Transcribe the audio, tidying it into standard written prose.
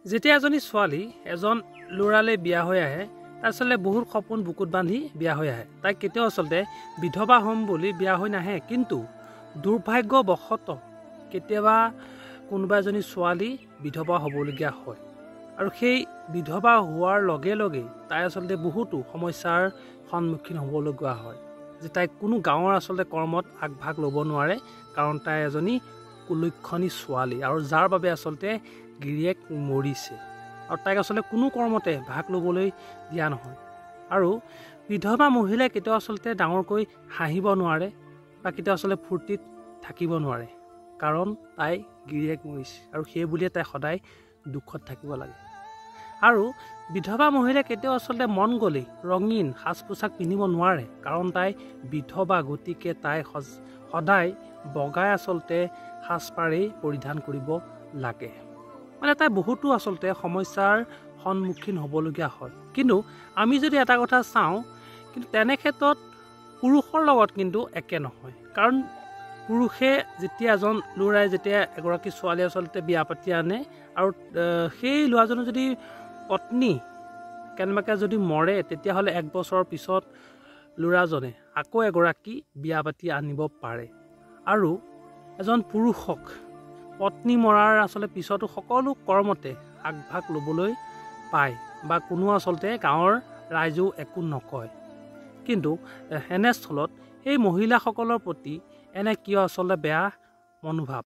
যেতিয়া এজনী ছোৱালী এজন ল'ৰালৈ বিয়া হৈ আহে তাৰ আচলতে বহুত সপোন বুকুত বান্ধি বিয়া হৈ আহে। তাই কেতিয়াও আচলতে বিধৱা হ'ম বুলি বিয়া হৈ নাহে, কিন্তু দুৰ্ভাগ্যবশতঃ কেতিয়াবা কোনোবা এজনী ছোৱালী বিধৱা হ'বলগীয়া হয় আৰু সেই বিধৱা হোৱাৰ লগে লগে তাই আচলতে বহুতো সমস্যাৰ সন্মুখীন হ'বলগীয়া হয়, যে তাই কোনো গাঁৱৰ আচলতে কৰ্মত আগভাগ ল'ব নোৱাৰে, কাৰণ তাই এজনী কুলক্ষণী ছোৱালী আৰু যাৰ বাবে আচলতে গিৰিয়েক মৰিছে আৰু তাইক আচলতে কোনো কৰ্মতে ভাগ ল'বলৈ দিয়া নহয়। আৰু বিধৱা মহিলাই কেতিয়াও আচলতে ডাঙৰকৈ হাঁহিব নোৱাৰে বা কেতিয়াও আচলতে ফূৰ্তিত থাকিব নোৱাৰে, কাৰণ তাই গিৰিয়েক মৰিছে আৰু সেই বুলিয়ে তাই সদায় দুখত থাকিব লাগে। আৰু বিধৱা মহিলাই কেতিয়াও আচলতে মন গ'লেই ৰঙীন সাজ পোছাক পিন্ধিব নোৱাৰে, কাৰণ তাই বিধৱা, গতিকে তাই সদায় বগাই আচলতে সাজপাৰেই পৰিধান কৰিব লাগে। মানে তাই বহুতো আচলতে সমস্যাৰ সন্মুখীন হ'বলগীয়া হয়। কিন্তু আমি যদি এটা কথা চাওঁ, কিন্তু তেনে ক্ষেত্ৰত পুৰুষৰ লগত কিন্তু একে নহয়, কাৰণ পুৰুষে যেতিয়া এজন ল'ৰাই যেতিয়া এগৰাকী ছোৱালী আচলতে বিয়া পাতি আনে আৰু সেই ল'ৰাজনৰ যদি পত্নী কেনেবাকৈ যদি মৰে, তেতিয়াহ'লে 1 বছৰৰ পিছত ল'ৰাজনে আকৌ এগৰাকী বিয়া পাতি আনিব পাৰে। আৰু এজন পুৰুষক পত্নী মৰাৰ আচলতে পিছতো সকলো কৰ্মতে আগভাগ ল'বলৈ পায় বা কোনো আচলতে গাঁৱৰ ৰাইজেও একো নকয়। কিন্তু এনেস্থলত সেই মহিলাসকলৰ প্ৰতি এনে কিয় আচলতে বেয়া মনোভাৱ